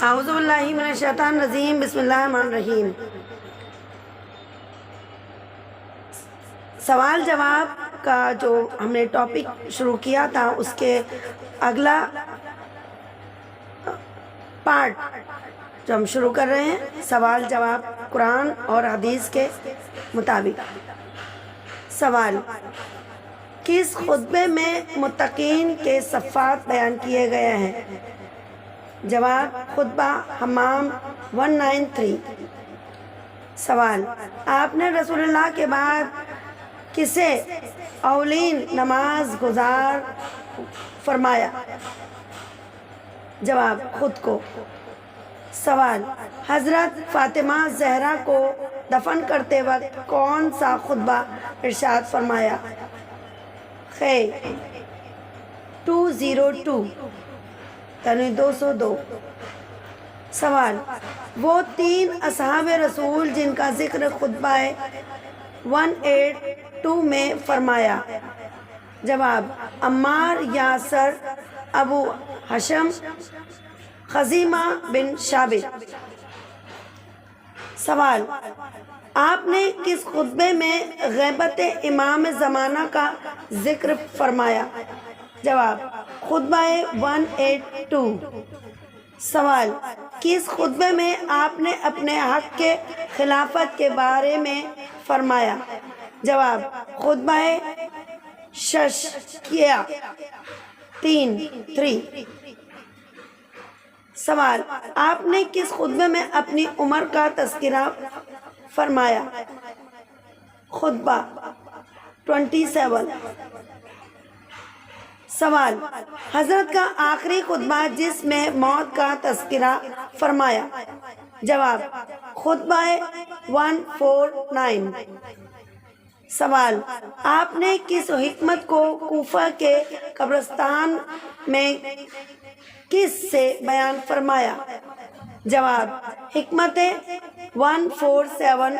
आऊज़ुबिल्लाहि मिनश्शैतानिर्रजीम बिस्मिल्लाहिर्रहमानिर्रहीम। सवाल जवाब का जो हमने टॉपिक शुरू किया था उसके अगला पार्ट जो हम शुरू कर रहे हैं, सवाल जवाब कुरान और हदीस के मुताबिक। सवाल, किस खुतबे में मुत्तकीन के सफ़ात बयान किए गए हैं? जवाब, खुतबा हमाम 193। सवाल, आपने रसूलुल्लाह के बाद किसे औलीन नमाज गुजार फरमाया? जवाब, खुद को। सवाल, हज़रत फ़ातिमा ज़हरा को दफन करते वक्त कौन सा खुतबा इरशाद फरमाया? खे 202 यानी 202। सवाल, वो तीन असहाब रसूल जिनका जिक्र खुतबा 182 में फरमाया? जवाब, अम्मार, यासर, अबू हशम, खजीमा बिन शाबित। सवाल, आपने किस खुतबे में ग़ैबत इमाम ज़माना का जिक्र फरमाया? जवाब, खुतबा 182। सवाल, किस खुतबे में आपने अपने हक़ के खिलाफत के बारे में फरमाया? जवाब, खुतबा शशकिया 3। सवाल, आपने किस खुतबे में अपनी उम्र का तज़किरा फरमाया? खुतबा 27। सवाल, हज़रत का आखिरी खुतबा जिसमें मौत का तज़किरा फरमाया? जवाब, खुतबा 149। सवाल, आपने किस हिकमत को कूफा के कब्रिस्तान में किस से बयान फरमाया? जवाब, हिकमत 147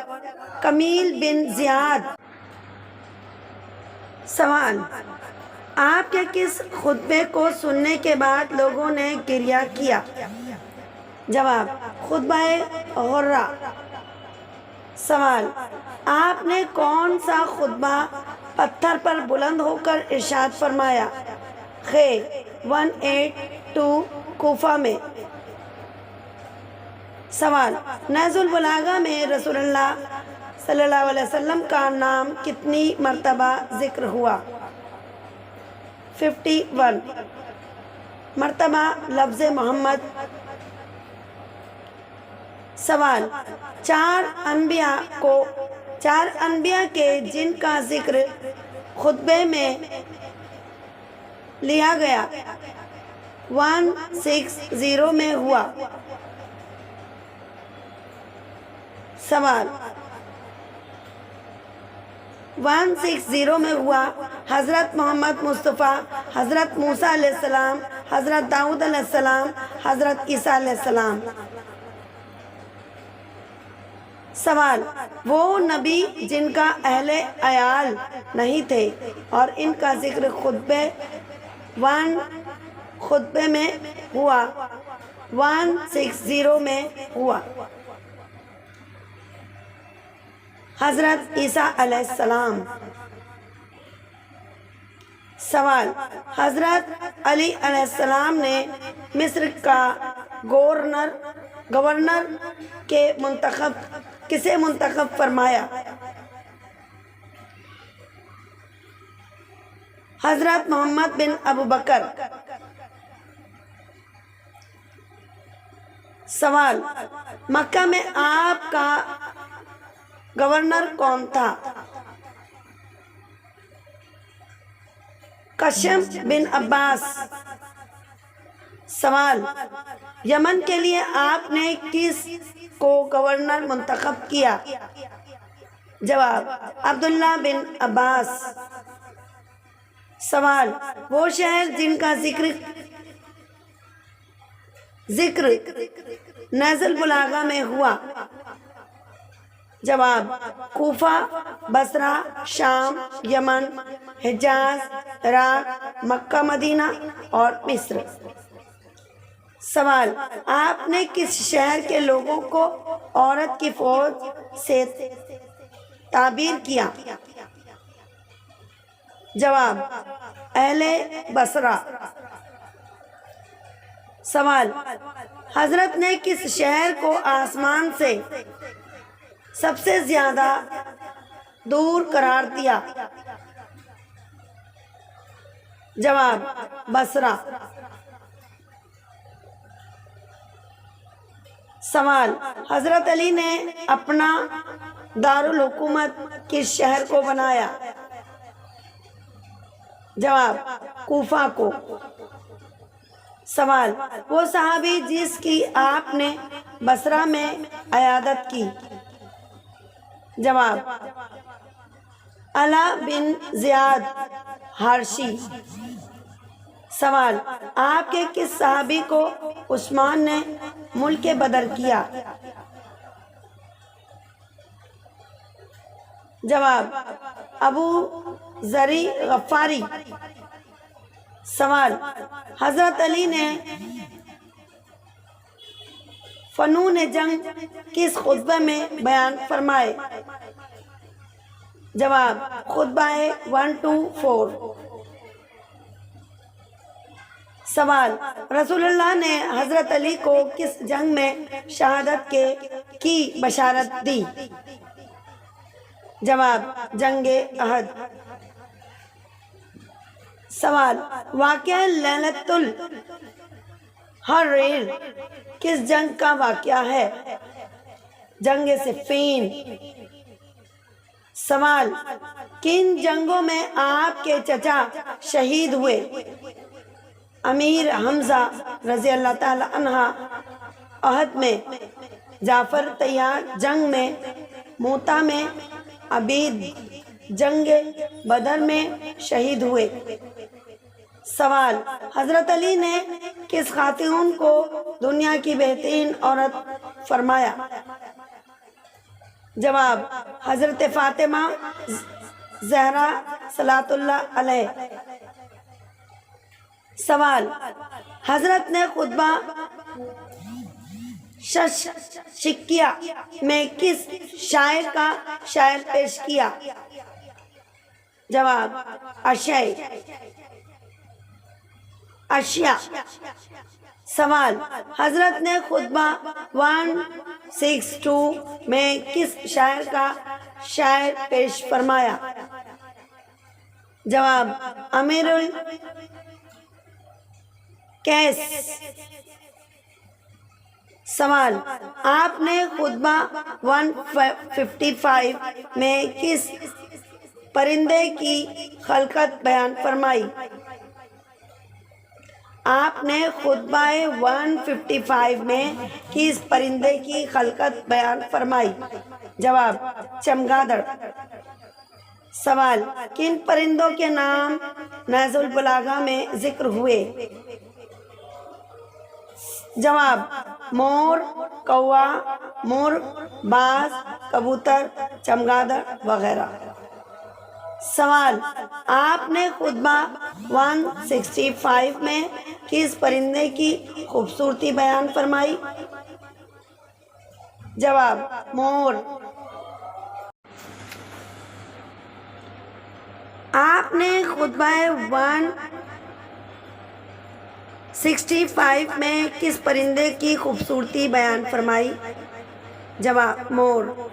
कमील बिन ज़ियाद। सवाल, आपके किस खुतबे को सुनने के बाद लोगों ने गिरिया किया? जवाब, खुतबा गुर्रा। सवाल, आपने कौन सा खुतबा पत्थर पर बुलंद होकर इरशाद फरमाया? खे 182 कूफा में। सवाल, नज़ुल बलागा में रसूलुल्लाह सल्लल्लाहु अलैहि वसल्लम का नाम कितनी मर्तबा जिक्र हुआ? 51 मर्तबा लफ्ज़ मोहम्मद। सवाल, चार अनबिया के जिनका जिक्र खुतबे में लिया गया 160 में हुआ? सवाल, 160 में हुआ हज़रत मोहम्मद मुस्तफ़ा, हज़रत मूसा अलैहिस्सलाम, हज़रत दाऊद अलैहिस्सलाम, हज़रत ईसा अलैहिस्सलाम। सवाल, वो नबी जिनका अहले अयाल नहीं थे और इनका जिक्र खुतबे में हुआ 160 में हुआ? हज़रत ईसा अलैहिस्सलाम। सवाल, हज़रत अली अलैहिस्सलाम ने मिस्र का गवर्नर के किसे मुंतखब फरमाया? हज़रत मोहम्मद बिन अबू बकर। सवाल, मक्का में आपका गवर्नर कौन था? कशम बिन अब्बास। सवाल, यमन के लिए आपने किस को गवर्नर मुंतखब किया? जवाब, अब्दुल्ला बिन अब्बास। सवाल, वो शहर जिनका जिक्र नज़ुल बलागा में हुआ? जवाब, कूफा, बसरा, शाम, यमन, हिजाज, इराक, मक्का, मदीना और मिस्र। सवाल, आपने किस शहर के लोगों को औरत की फौज से ताबीर किया? जवाब, अहले बसरा। सवाल, हजरत ने किस शहर को आसमान से सबसे ज्यादा दूर करार दिया? जवाब, बसरा। सवाल, हजरत अली ने अपना दारुल हुकूमत किस शहर को बनाया? जवाब, कूफा को। सवाल, वो सहाबी जिसकी आपने बसरा में अयादत की? जवाब, अला बिन ज़ियाद हारशी। सवाल, आपके किस सहाबी को उस्मान ने मुल्क बदर किया? जवाब, अबू ज़री गफ़ारी। सवाल, हजरत अली ने फ़नून जंग किस खुतबे में बयान फरमाए? जवाब, खुतबाए 124। सवाल, रसूलुल्लाह ने हजरत अली को किस जंग में शहादत की बशारत दी? जवाब, जंगे अहद। सवाल, वाक़या लैलतुल हर्रीर किस जंग का वाक़या है? जंगे सिफ़ीन। सवाल, किन जंगों में आपके चचा शहीद हुए? अमीर हमजा रज़ी अल्लाह ताला अन्हा अहद में, जाफ़र तैयार जंग में, मूता में, अबीद जंगे बदर में शहीद हुए। सवाल, हजरत अली ने किस खातून को दुनिया की बेहतरीन औरत फरमाया? जवाब, हजरत फ़ातिमा ज़हरा सलातुल्लाह अलैह। सवाल, हजरत ने खुतबा शिकिया में किस शायर का शायर पेश किया? जवाब, अशिया। सवाल, हजरत ने खुतबा 162 में किस शायर का शायर पेश फरमाया? जवाब, अमीरुल कैस। सवाल, आपने खुतबा 155 में किस परिंदे की खलकत बयान फरमाई? आपने खुतबाए 155 में किस परिंदे की खलकत बयान फरमाई? जवाब, चमगादड़। सवाल, किन परिंदों के नाम नज़ुल बलागा में जिक्र हुए? जवाब, मोर, कौवा, मुर्ग, बाज, कबूतर, चमगादड़ वगैरह। सवाल, आपने खुतबा 165 में किस परिंदे की खूबसूरती बयान फरमाई? जवाब, मोर। आपने खुतबा 165 में किस परिंदे की खूबसूरती बयान फरमाई? जवाब, मोर।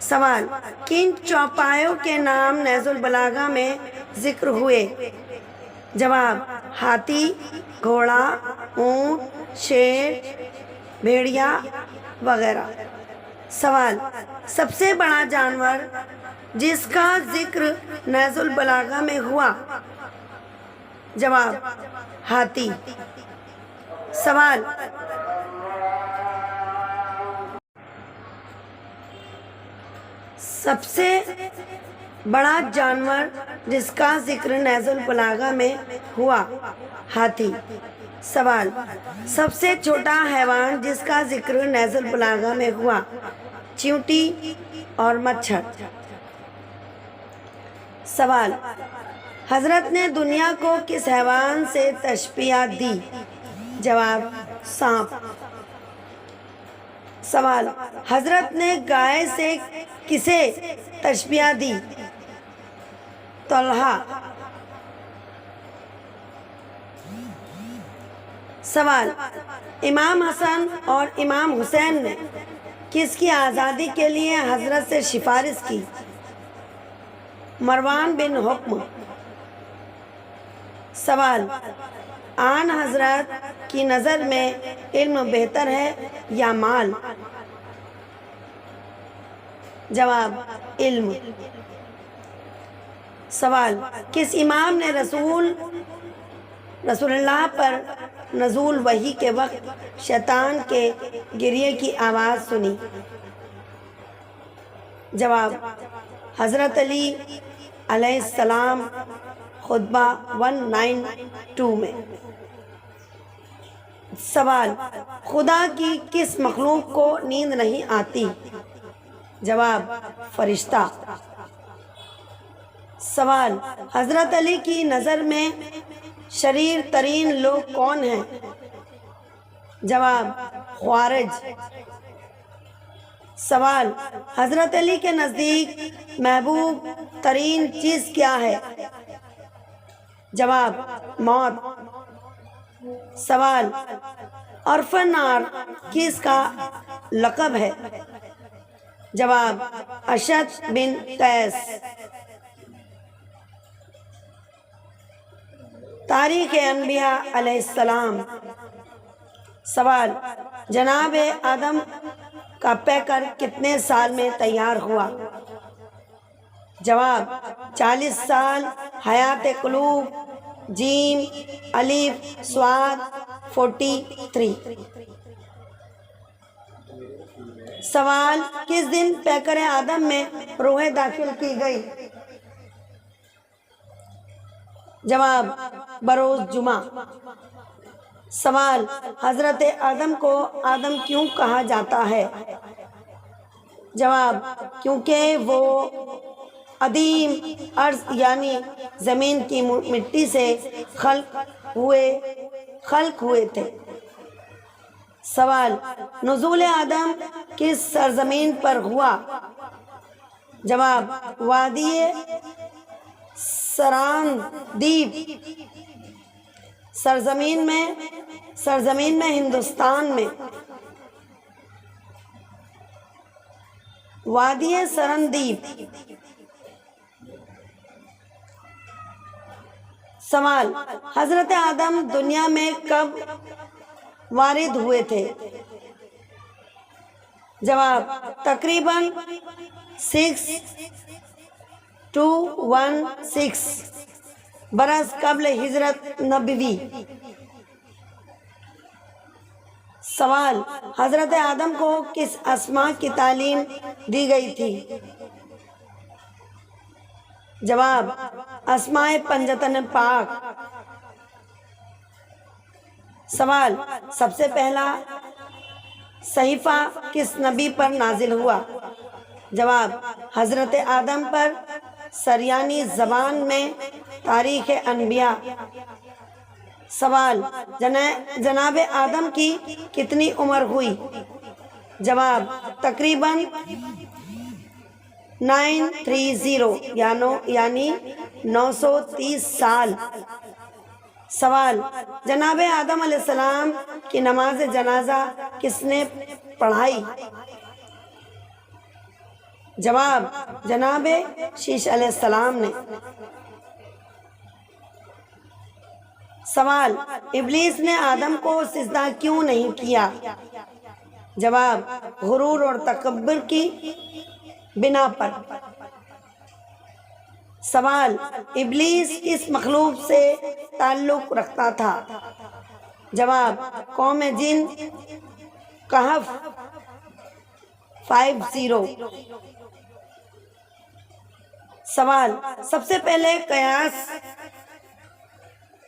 सवाल, किन चौपायों के नाम नज़ुल बलागा में जिक्र हुए? जवाब, हाथी, घोड़ा, ऊंट, शेर, भेड़िया वगैरह। सवाल, सबसे बड़ा जानवर जिसका जिक्र नज़ुल बलागा में हुआ? जवाब, हाथी। सवाल, सबसे बड़ा जानवर जिसका जिक्र नज़ुल बलागा में हुआ? हाथी। सवाल, सबसे छोटा हैवान जिसका जिक्र नज़ुल बलागा में हुआ? चींटी और मच्छर। सवाल, हजरत ने दुनिया को किस हैवान से तशबीह दी? जवाब सांप। सवाल, हजरत ने गाय से किसे तशबीह दी? तलहा। सवाल, इमाम हसन और इमाम हुसैन ने किसकी आज़ादी के लिए हजरत से सिफारिश की? मरवान बिन हुक्म। सवाल, आन हजरत की नज़र में इल्म बेहतर है या माल? जवाब, इल्म। सवाल, किस इमाम ने रसूलुल्लाह पर नज़ूल वही के वक्त शैतान के गिरिए की आवाज़ सुनी? जवाब, हज़रत अली अलैहिस्सलाम, खुतबा 192 में। सवाल, खुदा की किस मखलूक को नींद नहीं आती? जवाब, फरिश्ता। सवाल, हज़रत अली की नज़र में शरीर तरीन लोग कौन हैं? जवाब, ख्वारिज। सवाल, हज़रत अली के नज़दीक महबूब तरीन चीज़ क्या है? जवाब, मौत। सवाल, अरफनार किसका लक़ब है? जवाब, अशद बिन कैस। तारीख़ अनबिया अलैहिस्सलाम। सवाल, जनाब आदम का पैकर कितने साल में तैयार हुआ? जवाब, 40 साल। हयात कुलूब, जीम, अलीफ, स्वाद 43। सवाल, किस दिन पैकर आदम में रूह दाखिल की गई? जवाब, बरोज़ जुमा। सवाल, हज़रत आदम को आदम क्यों कहा जाता है? जवाब, क्योंकि वो अदीम अर्ज़ यानी ज़मीन की मिट्टी से खल्क हुए थे। सवाल, नुज़ूल आदम किस सरज़मीन पर हुआ? जवाब, वादी सरांदीप सरजमीन में हिंदुस्तान में। वादी सरंदीप। सवाल, हजरत आदम दुनिया में कब वारिद हुए थे? जवाब, तकरीबन 6-216 बरस कब्ल हिजरत नबवी। सवाल, हजरत आदम को किस अस्मा की तालीम दी गई थी? जवाब, अस्माए पंजतन पाक। सवाल, सबसे पहला सहीफ़ा किस नबी पर नाजिल हुआ? जवाब, हजरत आदम पर। सरयानी ज़बान में तारीख़ अनबिया। सवाल, जनाब आदम की कितनी उम्र हुई? जवाब, तकरीबन 930 यानी 930 साल। सवाल, जनाब आदम अलैहिस्सलाम की नमाज जनाजा किसने पढ़ाई? जवाब, जनाब शीश अलैहिस्सलाम ने। सवाल, इब्लीस ने आदम को सिजदा क्यों नहीं किया? जवाब, गुरूर और तकब्बुर की बिना पर। सवाल, इब्लीस किस मखलूक से ताल्लुक़ रखता था? जवाब, कौम जिन। कहफ 50। सवाल, सबसे पहले कयास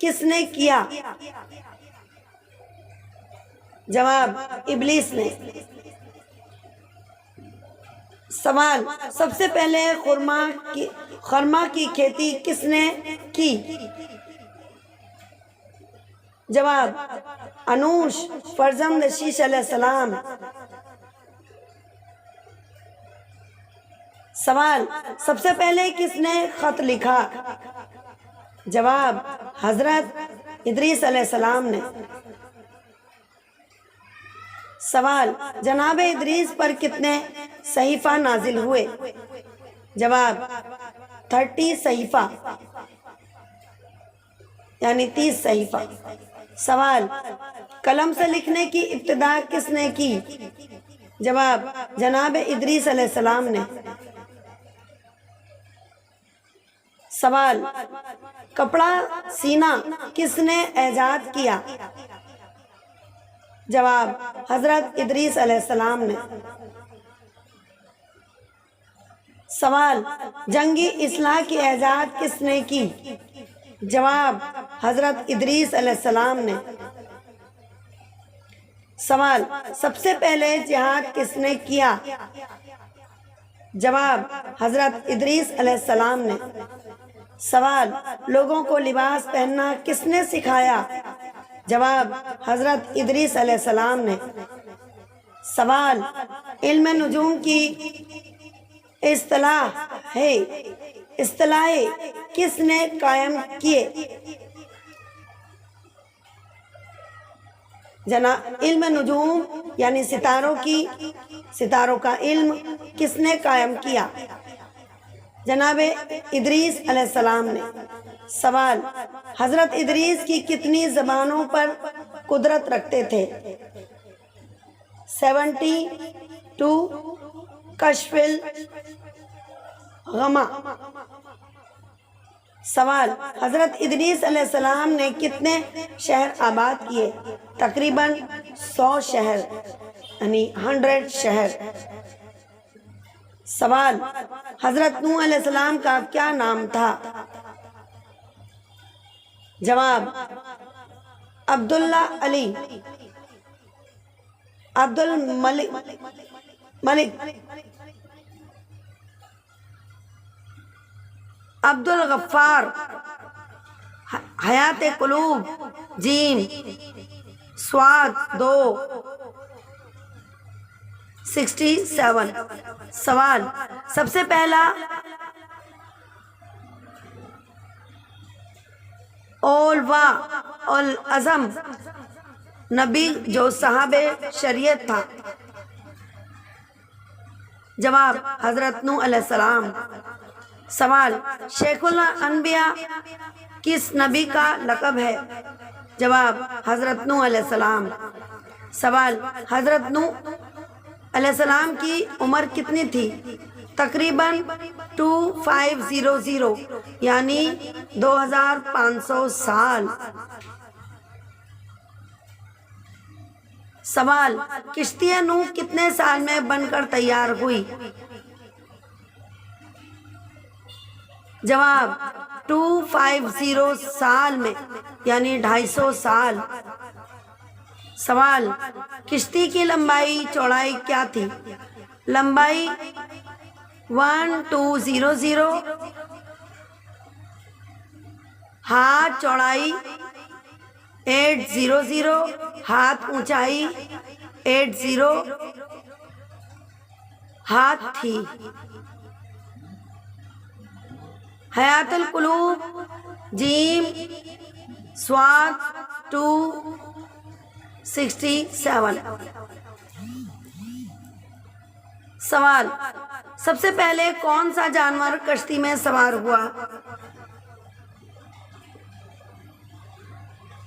किसने किया? जवाब, इब्लीस ने। सवाल, सबसे पहले खरमा की खेती किसने की? जवाब अनूश फर्जंद शीश अलैहिस्सलाम। सवाल सबसे पहले किसने खत लिखा? जवाब हजरत इदरीस अलैहिस्सलाम ने। सवाल जनाब इदरीस पर कितने सहीफा नाजिल हुए? जवाब 30 सहीफा यानी 30 सहीफा। सवाल कलम से लिखने की इब्तिदा किसने की? जवाब जनाब इदरीस अलैहिस्सलाम ने। सवाल कपड़ा सीना किसने ऐजाद किया? जवाब हजरत इदरीस अलैहिस्सलाम ने। सवाल जंगी इस्लाह की ऐजाद किसने की? जवाब हजरत इदरीस अलैहिस्सलाम ने। सवाल सबसे पहले जिहाद किसने किया? जवाब हजरत इदरीस अलैहिस्सलाम ने। सवाल लोगों को लिबास पहनना किसने सिखाया? जवाब हजरत इदरीस अलैहिस्सलाम ने। सवाल इल्म नुजूम की इस्तिलाह है, इस्तिलाहें किसने कायम किए? इल्म नुजूम यानी सितारों का इल्म किसने कायम किया? जनाब इदरीस अलैहिस्सलाम ने। सवाल हजरत इदरीस की कितनी ज़बानों पर कुदरत रखते थे? 72 कश्फिल गमा। सवाल हजरत इदरीस अलैहिस्सलाम ने कितने शहर आबाद किए? तकरीबन 100 शहर यानी 100 शहर। सवाल हजरत नूह अलैहिस्सलाम का क्या नाम था? जवाब अब्दुल्ला अली अब्दुल मलिक अब्दुल गफ्फार हयात कुलूब जीम स्वाद 2 67। सवाल सबसे पहला ओलवा और अज़म नबी जो साहबे शरीयत था? जवाब हजरत नूह अलैहिस्सलाम। सवाल शेखुल अनबिया किस नबी का लक़ब है? जवाब हजरत नूह अलैहिस्सलाम। सवाल हजरत नूह अलैहिस्सलाम की उम्र कितनी थी? तकरीबन 2500 यानी 2500 साल। सवाल किश्ती नूह कितने साल में बनकर तैयार हुई? जवाब 250 साल में यानी 250 साल। सवाल किश्ती की लंबाई चौड़ाई क्या थी? लंबाई 1200, हाथ चौड़ाई 800, हाथ ऊंचाई 80 हाथ थी। हयातुल कुलूब जीम स्वाद 267। सवाल सबसे पहले कौन सा जानवर कश्ती में सवार हुआ?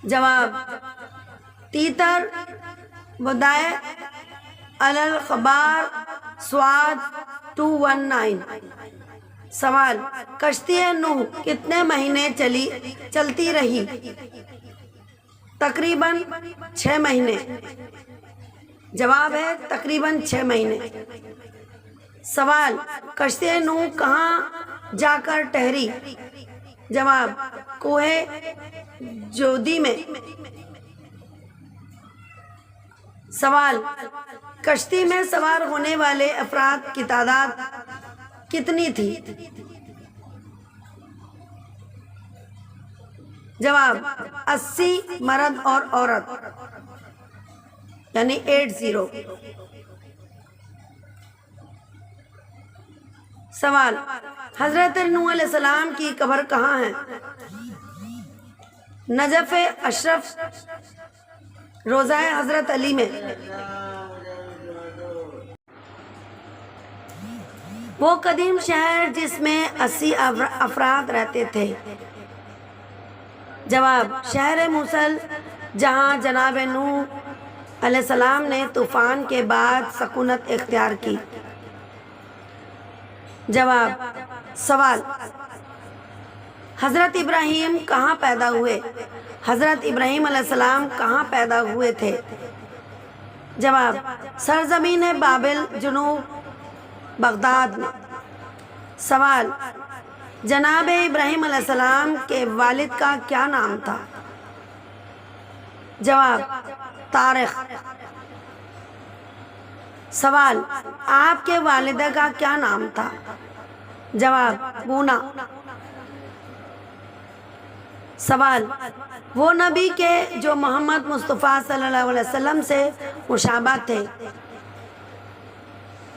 जवाब तीतर बुदाय अलल खबार स्वाद 219। सवाल कश्ती नूह कितने महीने चलती रही? तकरीबन 6 महीने। जवाब है तकरीबन 6 महीने। सवाल कश्ती नूह कहाँ जाकर ठहरी? जवाब कोहे जोदी में। सवाल कश्ती में सवार होने वाले अफराद की तादाद कितनी थी? जवाब 80 मर्द और औरत, यानी 80। सवाल, हजरत नूह अलैहिस्सलाम की कब्र कहाँ है? नजफ अशरफ, रोज़ाए हजरत अली में। वो कदीम शहर जिसमें 80 अफराद रहते थे। जवाब, शहर मूसल, जहाँ जनाब नूह अलैहिस्सलाम ने तूफ़ान के बाद सकूनत इख्तियार की। जवाब, सवाल, हज़रत इब्राहीम कहाँ पैदा हुए? हज़रत इब्राहीम अलैहिस्सलाम कहाँ पैदा हुए थे? जवाब, सरजमीन बाबिल, जुनूब बगदाद में। सवाल, जनाब इब्राहीम अलैहिस्सलाम के वालिद का क्या नाम था? जवाब, तारिक। सवाल, आपके वालिदा का क्या नाम था? जवाब, बूना। सवाल, वो नबी के जो मोहम्मद मुस्तफ़ा सल्लल्लाहु अलैहि वसल्लम से मुशाबा थे।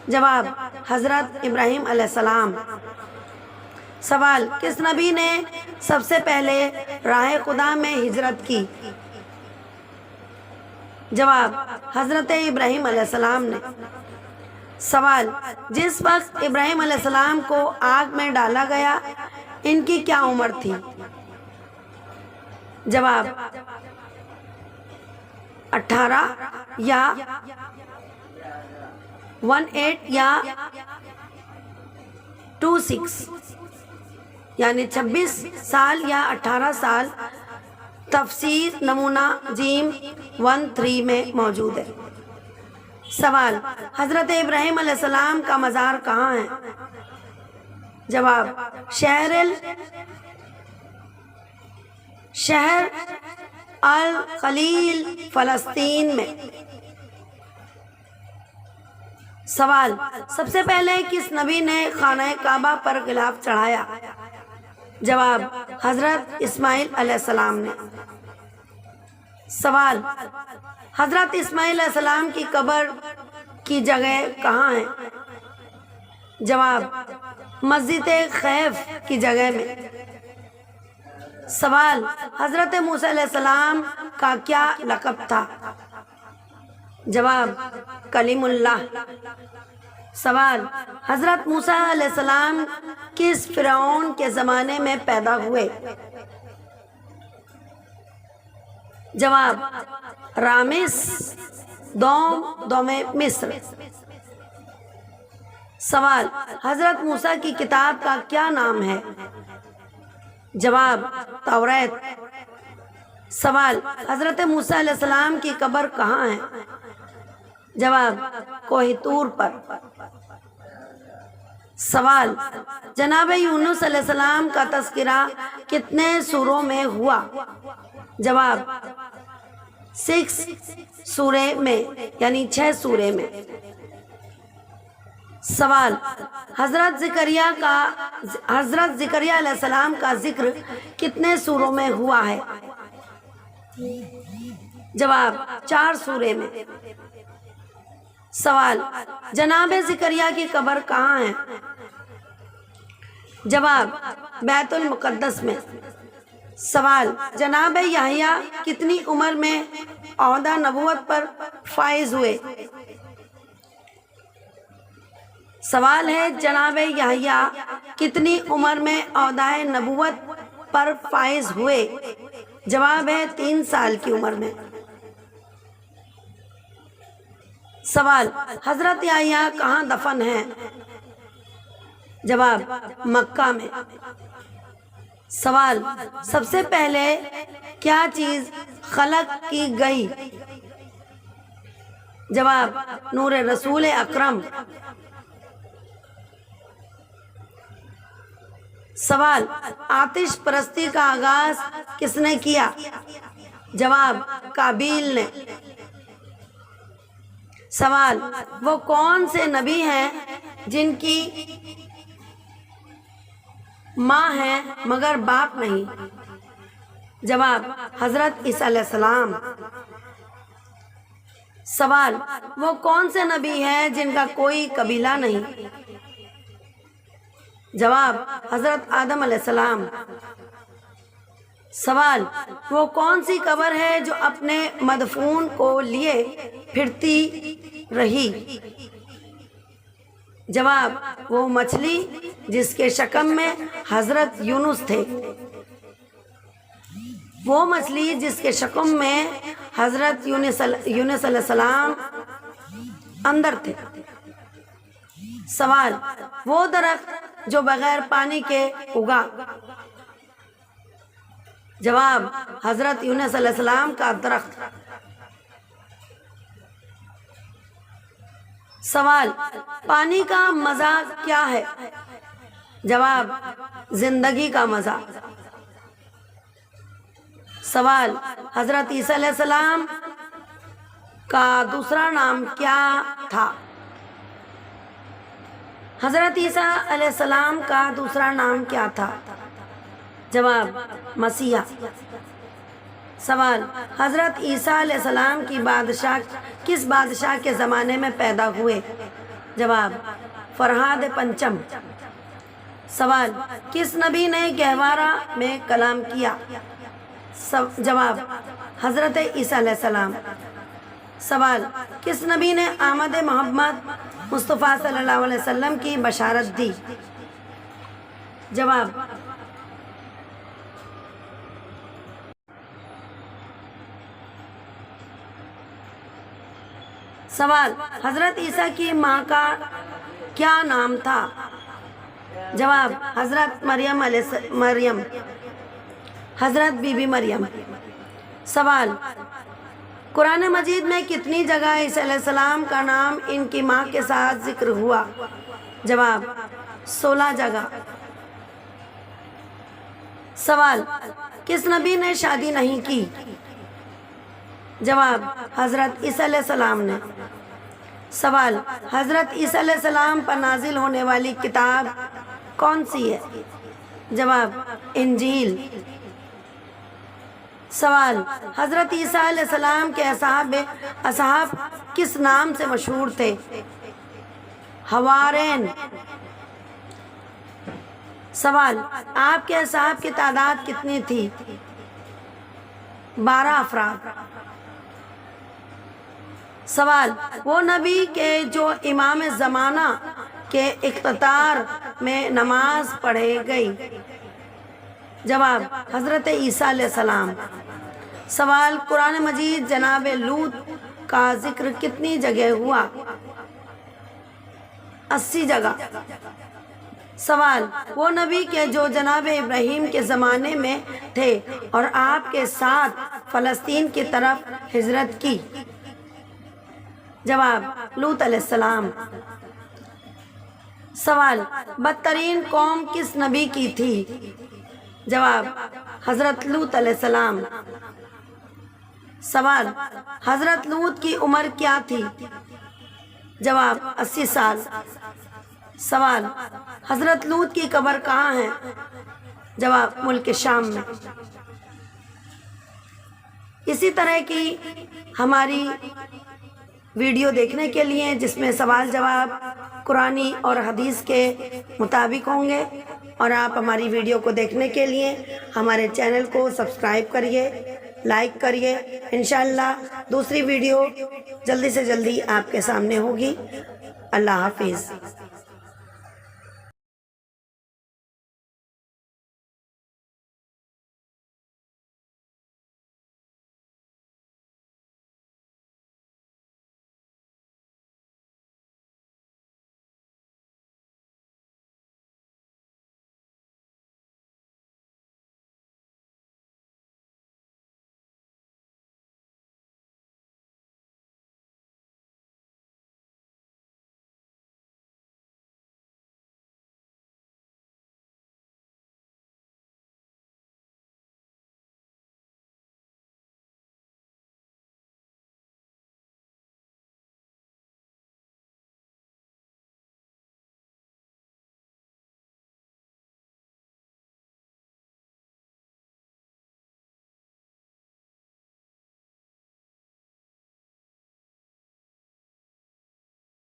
जवाब, हज़रत इब्राहीम अलैहिस्सलाम। सवाल, किस नबी ने सबसे पहले राह खुदा में हिजरत की? जवाब, हज़रत इब्राहीम अलैहिस्सलाम ने। सवाल, जिस वक्त इब्राहीम अलैहिस्सलाम को आग में डाला गया, इनकी क्या उम्र थी? जवाब, 18 या 18 या 26, यानी 26 साल या 18 साल। तफसीर नमूना जीम 13 में मौजूद है। सवाल, हज़रत इब्राहीम अलैहिस्सलाम का मज़ार कहाँ है? जवाब, शहर अल खलील, फ़लस्तीन में। सवाल, सबसे पहले किस नबी ने खाना काबा पर गिलाफ चढ़ाया? जवाब, हज़रत इस्माइल अलैहिस्सलाम ने। सवाल, हज़रत इस्माइल अलैहिस्सलाम की कब्र की जगह कहाँ है? जवाब, मस्जिद खैफ की जगह में। सवाल, हज़रत मूसा अलैहिस्सलाम का क्या लक़ब था? जवाब, कलीमुल्लाह। सवाल, हज़रत मूसा अलैहिस्सलाम किस फ़िरौन के ज़माने में पैदा हुए? जवाब, रामेस दोमे मिस्र। सवाल, हज़रत मूसा की किताब का क्या नाम है? जवाब, तौरात। सवाल, हज़रत मूसा अलैहिस्सलाम की कब्र कहाँ है? जवाब, कोहितूर पर। सवाल, जनाब यूनुस अलैहिस्सलाम का तज़किरा कितने सूरों में हुआ? जवाब, 6 सूरे में, यानी 6 सूरे में। सवाल, हज़रत ज़करिया अलैहिस्सलाम का जिक्र कितने सूरों में हुआ है? जवाब, 4 सूरे में। सवाल, जनाब ज़करिया की कब्र कहाँ है? जवाब, बैतुल मुक़द्दस में। सवाल, जनाब याहिया कितनी उम्र में ओहदा नबूवत पर फाइज हुए? सवाल है, जनाब याहिया कितनी उम्र में ओहदाए नबूवत पर फाइज हुए? जवाब है 3 साल की उम्र में। सवाल, हज़रत याहिया कहाँ दफन है? जवाब, मक्का में। सवाल, सबसे पहले क्या चीज़ खलक की गई? जवाब, नूर रसूल अकरम। सवाल, आतिश परस्ती का आगाज किसने किया? जवाब, काबिल ने। सवाल, वो कौन से नबी हैं जिनकी माँ है मगर बाप नहीं? जवाब, हजरत ईसा अलैहिस्सलाम। सवाल, वो कौन से नबी हैं जिनका कोई कबीला नहीं? जवाब, हजरत आदम अलैहिस्सलाम। सवाल, वो कौन सी कब्र है जो अपने मदफून को लिए फिरती रही? जवाब, वो मछली जिसके शकम में हजरत यूनुस थे। वो मछली जिसके शकम में हजरत यूनुस अलैहिस्सलाम अंदर थे। सवाल, वो दरख्त जो बगैर पानी के उगा? जवाब, हजरत यूनुस अलैहिस्सलाम का दरख्त। सवाल, पानी का मजा क्या है? जवाब, जिंदगी का मजा। सवाल, हजरत ईसा अलैहिस्सलाम का दूसरा नाम क्या था? हजरत ईसा अलैहिस्सलाम का दूसरा नाम क्या था? जवाब, मसीहा। सवाल, हजरत ईसा अलैहिस्सलाम की बादशाह किस बादशाह के ज़माने में पैदा हुए? जवाब, फरहाद पंचम। सवाल, किस नबी ने गहवारा में कलाम किया? जवाब, हजरत ईसा अलैहिस्सलाम। सवाल, किस नबी ने आमद मोहम्मद मुस्तफ़ा सल्लल्लाहु अलैहि वसल्लम की बशारत दी? जवाब, सवाल, हजरत ईसा की माँ का क्या नाम था? जवाब, हजरत मरियम, हजरत बीबी मरियम। सवाल, कुरान मजीद में कितनी जगह ईसा अलैहिस्सलाम का नाम इनकी माँ के साथ जिक्र हुआ? जवाब, 16 जगह। सवाल, किस नबी ने शादी नहीं की? जवाब, हजरत ईसा अलैहिस्सलाम ने। सवाल, हजरत ईसा अलैहिस्सलाम पर नाजिल होने वाली किताब कौन सी है? जवाब, इंजील। सवाल, हजरत ईसा अलैहिस्सलाम के असहाब किस नाम से मशहूर थे? हवारैन। सवाल, आपके असहाब की तादाद कितनी थी? 12 अफराद। सवाल, वो नबी के जो इमाम ज़माना के इख्तितार में नमाज पढ़े गई? जवाब, हजरत ईसा अलैहिस्सलाम। सवाल, कुरान मजीद जनाब लूत का जिक्र कितनी जगह हुआ? 80 जगह। सवाल, वो नबी के जो जनाब इब्राहीम के ज़माने में थे और आपके साथ फ़लस्तीन की तरफ हिजरत की? जवाब, लूत अलैहिस्सलाम। सवाल, बदतरीन कौम किस नबी की थी? जवाब, हजरत लूत अलैहिस्सलाम। सवाल, हजरत लूत की उम्र क्या थी? जवाब, 80 साल। सवाल, हजरत लूत की कब्र कहाँ है? जवाब, मुल्क शाम में। इसी तरह की हमारी वीडियो देखने के लिए जिसमें सवाल जवाब कुरानी और हदीस के मुताबिक होंगे, और आप हमारी वीडियो को देखने के लिए हमारे चैनल को सब्सक्राइब करिए, लाइक करिए। इंशाअल्लाह दूसरी वीडियो जल्दी से जल्दी आपके सामने होगी। अल्लाह हाफिज़।